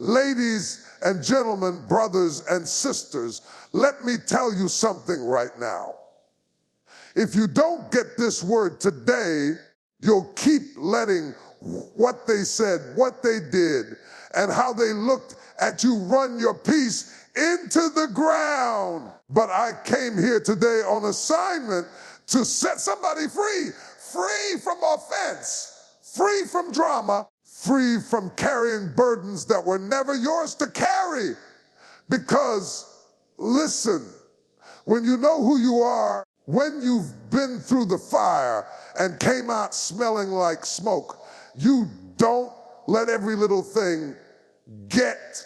Ladies and gentlemen, brothers and sisters, let me tell you something right now. If you don't get this word today, you'll keep letting what they said, what they did, and how they looked at you run your peace into the ground. But I came here today on assignment to set somebody free, free from offense, free from drama, free from carrying burdens that were never yours to carry. Because, listen, when you know who you are, when you've been through the fire and came out smelling like smoke, you don't let every little thing get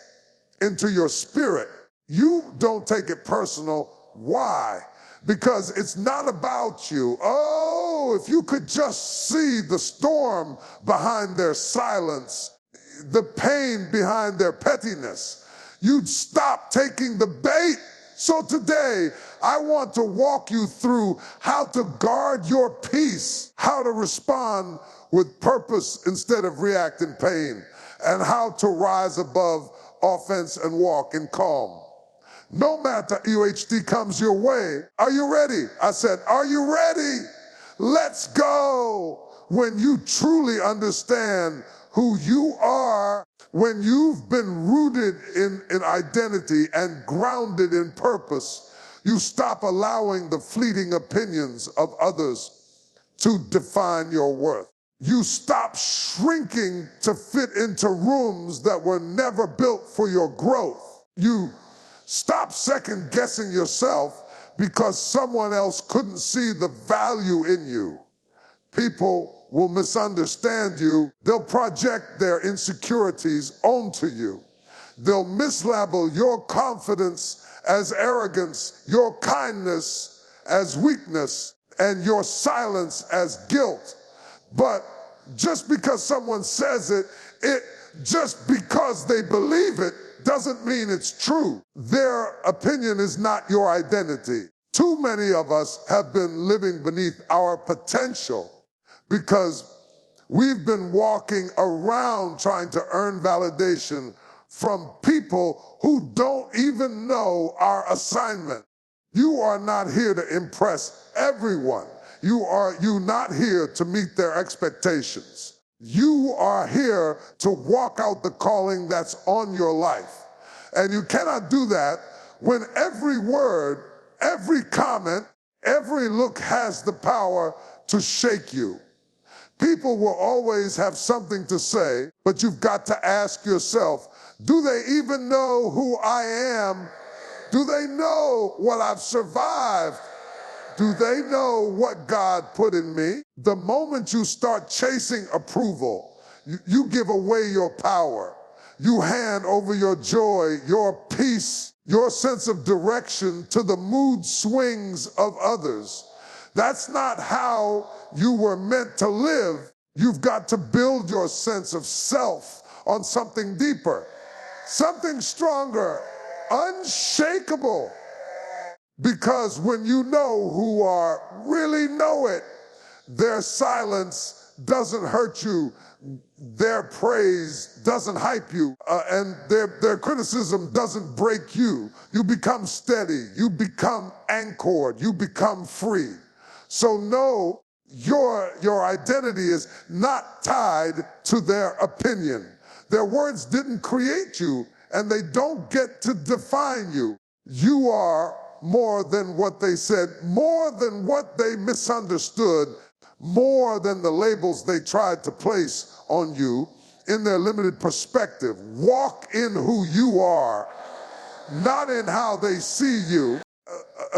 into your spirit. You don't take it personal. Why? Because it's not about you. Oh, if you could just see the storm behind their silence, the pain behind their pettiness, you'd stop taking the bait. So today, I want to walk you through how to guard your peace, how to respond with purpose instead of react in pain, and how to rise above offense and walk in calm. No matter UHD comes your way. Are you ready? I said, are you ready? Let's go. When you truly understand who you are, when you've been rooted in identity and grounded in purpose, you stop allowing the fleeting opinions of others to define your worth. You stop shrinking to fit into rooms that were never built for your growth. You stop second guessing yourself because someone else couldn't see the value in you. People will misunderstand you. They'll project their insecurities onto you. They'll mislabel your confidence as arrogance, your kindness as weakness, and your silence as guilt. But just because someone says it, just because they believe it, doesn't mean it's true. Their opinion is not your identity. Too many of us have been living beneath our potential because we've been walking around trying to earn validation from people who don't even know our assignment. You are not here to impress everyone. You're not here to meet their expectations. You are here to walk out the calling that's on your life. And you cannot do that when every word, every comment, every look has the power to shake you. People will always have something to say, but you've got to ask yourself, do they even know who I am? Do they know what I've survived? Do they know what God put in me? The moment you start chasing approval, you give away your power. You hand over your joy, your peace, your sense of direction to the mood swings of others. That's not how you were meant to live. You've got to build your sense of self on something deeper, something stronger, unshakable. Because when you know who are really know it, their silence doesn't hurt you, their praise doesn't hype you, and their criticism doesn't break you. You become steady, you become anchored, you become free. So know your identity is not tied to their opinion. Their words didn't create you, and they don't get to define you. You are more than what they said, more than what they misunderstood, more than the labels they tried to place on you in their limited perspective. Walk in who you are, not in how they see you.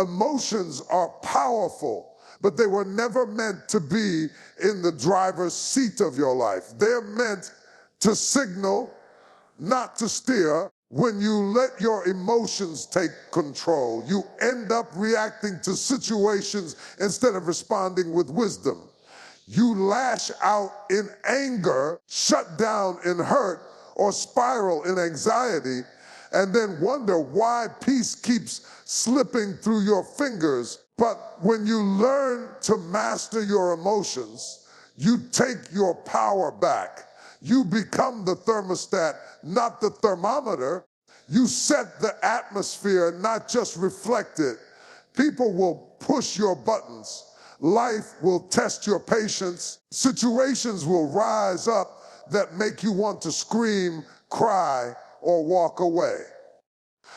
Emotions are powerful, but they were never meant to be in the driver's seat of your life. They're meant to signal, not to steer. When you let your emotions take control, you end up reacting to situations instead of responding with wisdom. You lash out in anger, shut down in hurt, or spiral in anxiety, and then wonder why peace keeps slipping through your fingers. But when you learn to master your emotions, you take your power back. You become the thermostat, not the thermometer. You set the atmosphere, not just reflect it. People will push your buttons. Life will test your patience. Situations will rise up that make you want to scream, cry, or walk away.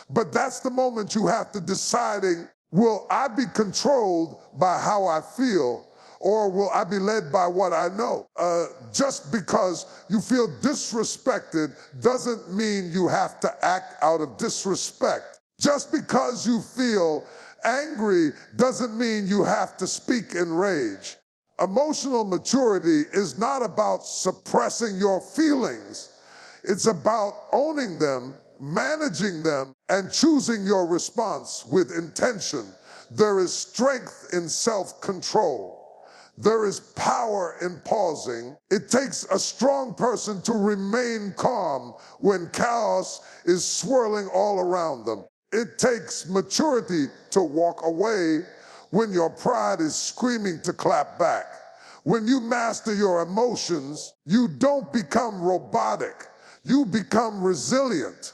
But that's the moment you have to deciding, will I be controlled by how I feel, or will I be led by what I know? Just because you feel disrespected doesn't mean you have to act out of disrespect. Just because you feel angry doesn't mean you have to speak in rage. Emotional maturity is not about suppressing your feelings. It's about owning them, managing them, and choosing your response with intention. There is strength in self-control. There is power in pausing. It takes a strong person to remain calm when chaos is swirling all around them. It takes maturity to walk away when your pride is screaming to clap back. When you master your emotions, you don't become robotic. You become resilient.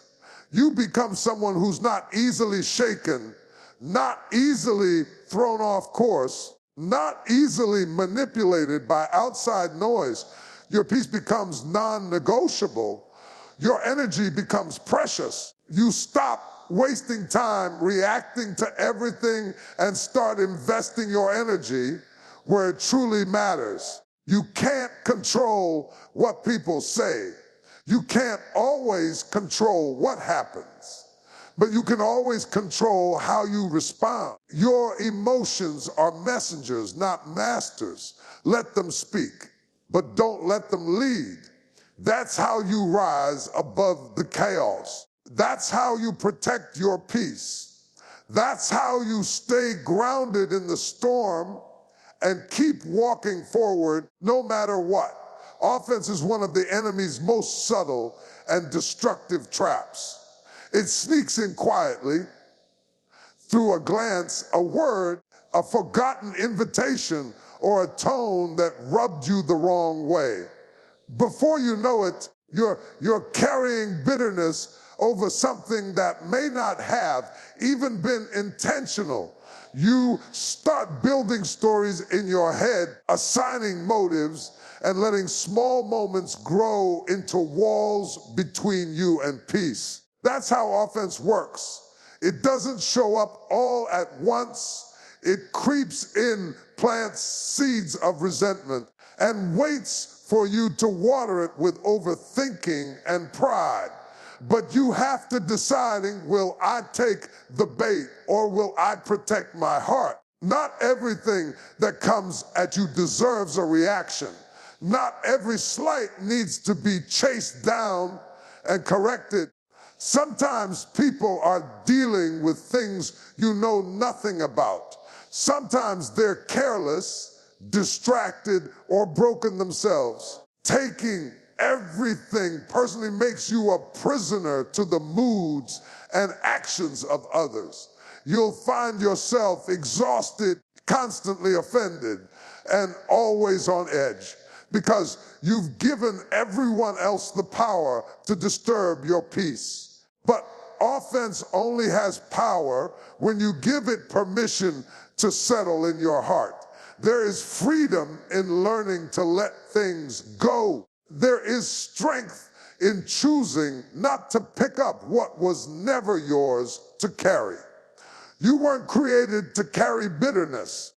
You become someone who's not easily shaken, not easily thrown off course, not easily manipulated by outside noise. Your peace becomes non-negotiable. Your energy becomes precious. You stop wasting time reacting to everything and start investing your energy where it truly matters. You can't control what people say. You can't always control what happens, but you can always control how you respond. Your emotions are messengers, not masters. Let them speak, but don't let them lead. That's how you rise above the chaos. That's how you protect your peace. That's how you stay grounded in the storm and keep walking forward no matter what. Offense is one of the enemy's most subtle and destructive traps. It sneaks in quietly through a glance, a word, a forgotten invitation, or a tone that rubbed you the wrong way. Before you know it, you're carrying bitterness over something that may not have even been intentional. You start building stories in your head, assigning motives, and letting small moments grow into walls between you and peace. That's how offense works. It doesn't show up all at once. It creeps in, plants seeds of resentment, and waits for you to water it with overthinking and pride. But you have to deciding, will I take the bait or will I protect my heart? Not everything that comes at you deserves a reaction. Not every slight needs to be chased down and corrected. Sometimes people are dealing with things you know nothing about. Sometimes they're careless, distracted, or broken themselves. Taking everything personally makes you a prisoner to the moods and actions of others. You'll find yourself exhausted, constantly offended, and always on edge because you've given everyone else the power to disturb your peace. But offense only has power when you give it permission to settle in your heart. There is freedom in learning to let things go. There is strength in choosing not to pick up what was never yours to carry. You weren't created to carry bitterness.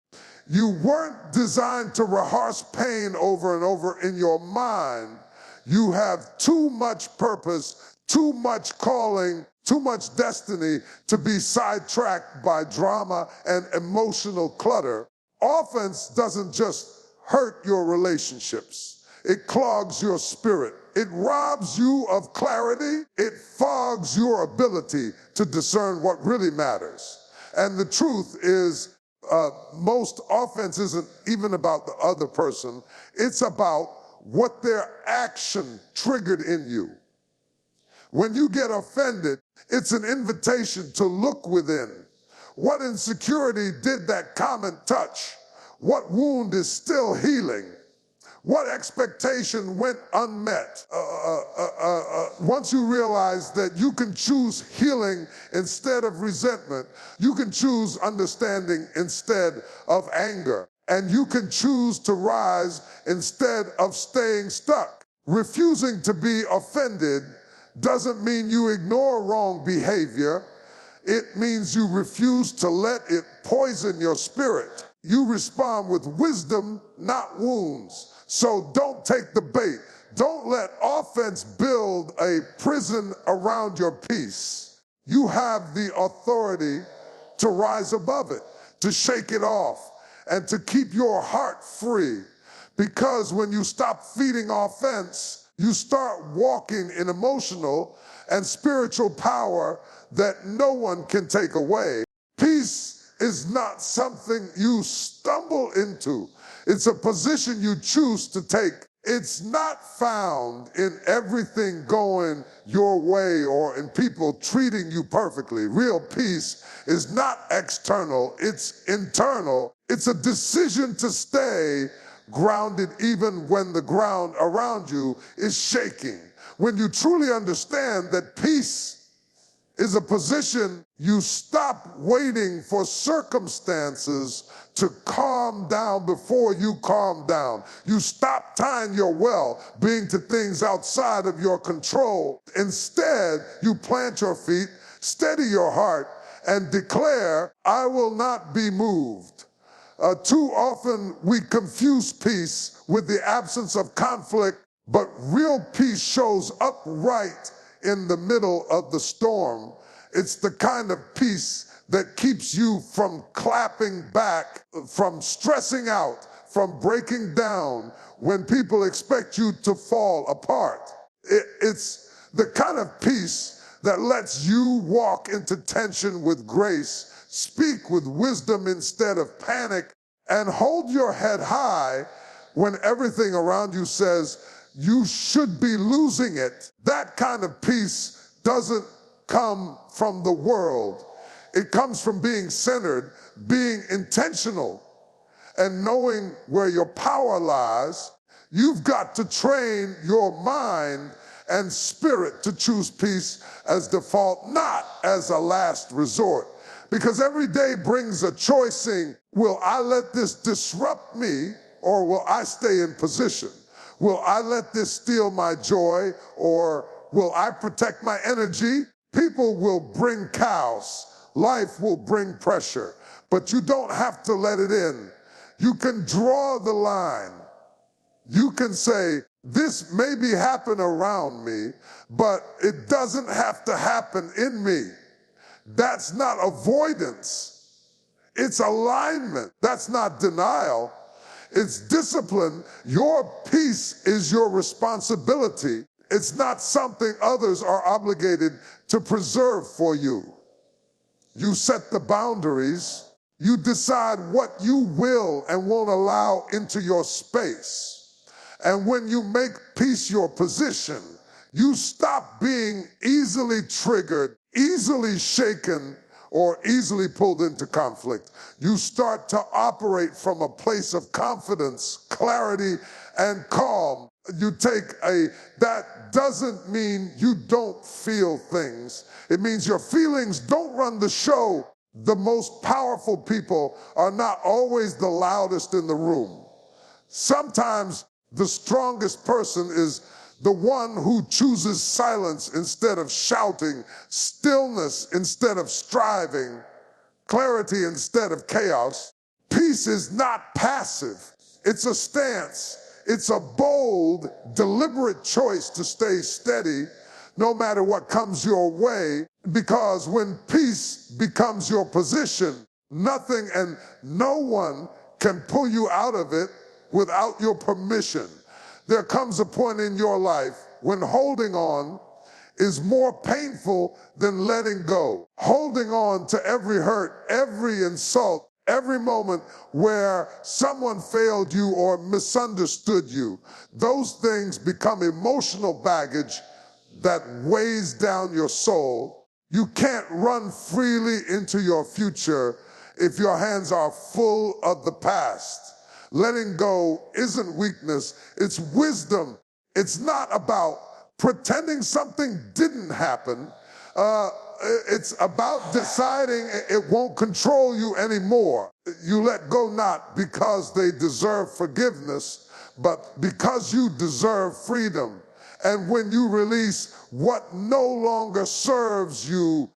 You weren't designed to rehearse pain over and over in your mind. You have too much purpose, too much calling, too much destiny to be sidetracked by drama and emotional clutter. Offense doesn't just hurt your relationships. It clogs your spirit. It robs you of clarity. It fogs your ability to discern what really matters. And the truth is, most offense isn't even about the other person. It's about what their action triggered in you. When you get offended, it's an invitation to look within. What insecurity did that comment touch? What wound is still healing? What expectation went unmet? Once you realize that you can choose healing instead of resentment, you can choose understanding instead of anger, and you can choose to rise instead of staying stuck. Refusing to be offended doesn't mean you ignore wrong behavior. It means you refuse to let it poison your spirit. You respond with wisdom, not wounds. So don't take the bait. Don't let offense build a prison around your peace. You have the authority to rise above it, to shake it off, and to keep your heart free. Because when you stop feeding offense, you start walking in emotional and spiritual power that no one can take away. Peace is not something you stumble into. It's a position you choose to take. It's not found in everything going your way or in people treating you perfectly. Real peace is not external, it's internal. It's a decision to stay grounded even when the ground around you is shaking. When you truly understand that peace is a position, you stop waiting for circumstances to calm down before you calm down. You stop tying your well-being to things outside of your control. Instead, you plant your feet, steady your heart, and declare, I will not be moved. Too often we confuse peace with the absence of conflict, but real peace shows up right in the middle of the storm. It's the kind of peace that keeps you from clapping back, from stressing out, from breaking down when people expect you to fall apart. It's the kind of peace that lets you walk into tension with grace, speak with wisdom instead of panic, and hold your head high when everything around you says you should be losing it. That kind of peace doesn't come from the world. It comes from being centered, being intentional, and knowing where your power lies. You've got to train your mind and spirit to choose peace as default, not as a last resort. Because every day brings a choice saying, will I let this disrupt me or will I stay in position? Will I let this steal my joy or will I protect my energy? People will bring chaos. Life will bring pressure, but you don't have to let it in. You can draw the line. You can say, this maybe happen around me, but it doesn't have to happen in me. That's not avoidance. It's alignment. That's not denial. It's discipline. Your peace is your responsibility. It's not something others are obligated to preserve for you. You set the boundaries. You decide what you will and won't allow into your space. And when you make peace your position, you stop being easily triggered, easily shaken, or easily pulled into conflict. You start to operate from a place of confidence, clarity, and calm. That doesn't mean you don't feel things. It means your feelings don't run the show. The most powerful people are not always the loudest in the room. Sometimes the strongest person is the one who chooses silence instead of shouting, stillness instead of striving, clarity instead of chaos. Peace is not passive. It's a stance. It's a bold, deliberate choice to stay steady no matter what comes your way, because when peace becomes your position, nothing and no one can pull you out of it without your permission. There comes a point in your life when holding on is more painful than letting go. Holding on to every hurt, every insult, every moment where someone failed you or misunderstood you, those things become emotional baggage that weighs down your soul. You can't run freely into your future if your hands are full of the past. Letting go isn't weakness, it's wisdom. It's not about pretending something didn't happen. It's about deciding it won't control you anymore. You let go not because they deserve forgiveness, but because you deserve freedom. And when you release what no longer serves you,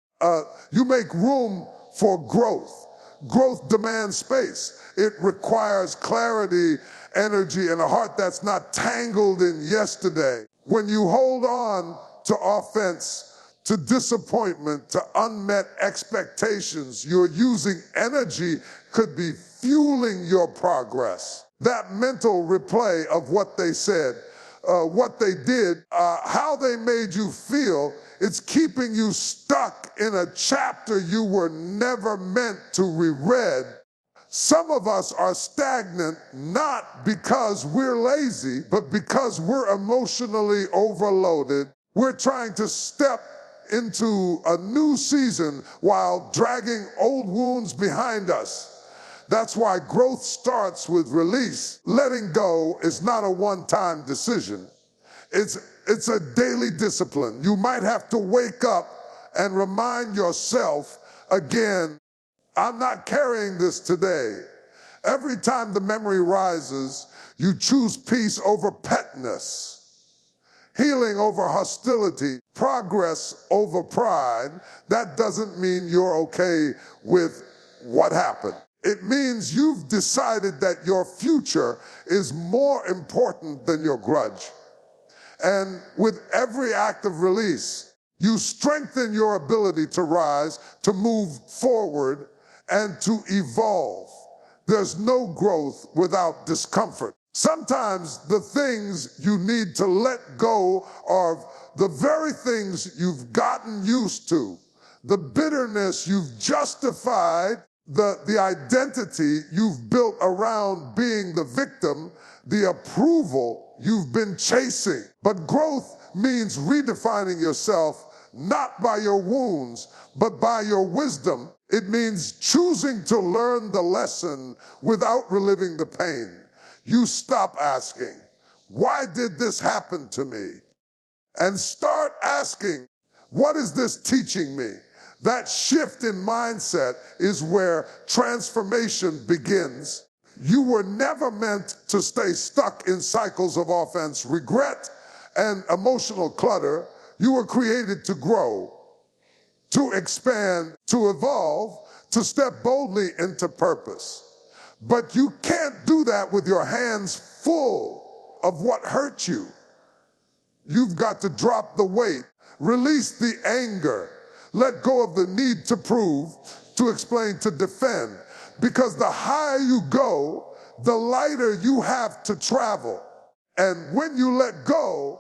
you make room for growth. Growth demands space. It requires clarity, energy, and a heart that's not tangled in yesterday. When you hold on to offense, to disappointment, to unmet expectations, you're using energy could be fueling your progress. That mental replay of what they said, what they did, how they made you feel, it's keeping you stuck in a chapter you were never meant to reread. Some of us are stagnant not because we're lazy, but because we're emotionally overloaded. We're trying to step into a new season while dragging old wounds behind us. That's why growth starts with release. Letting go is not a one-time decision. It's a daily discipline. You might have to wake up and remind yourself again, I'm not carrying this today. Every time the memory rises, you choose peace over petness, healing over hostility, progress over pride. That doesn't mean you're okay with what happened. It means you've decided that your future is more important than your grudge. And with every act of release, you strengthen your ability to rise, to move forward, and to evolve. There's no growth without discomfort. Sometimes the things you need to let go are the very things you've gotten used to, the bitterness you've justified, the identity you've built around being the victim, the approval you've been chasing. But growth means redefining yourself not by your wounds, but by your wisdom. It means choosing to learn the lesson without reliving the pain. You stop asking, why did this happen to me? And start asking, what is this teaching me? That shift in mindset is where transformation begins. You were never meant to stay stuck in cycles of offense, regret, and emotional clutter. You were created to grow, to expand, to evolve, to step boldly into purpose. But you can't do that with your hands full of what hurt you. You've got to drop the weight, release the anger, let go of the need to prove, to explain, to defend. Because the higher you go, the lighter you have to travel. And when you let go,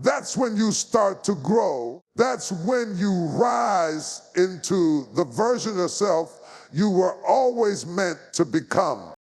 that's when you start to grow. That's when you rise into the version of self you were always meant to become.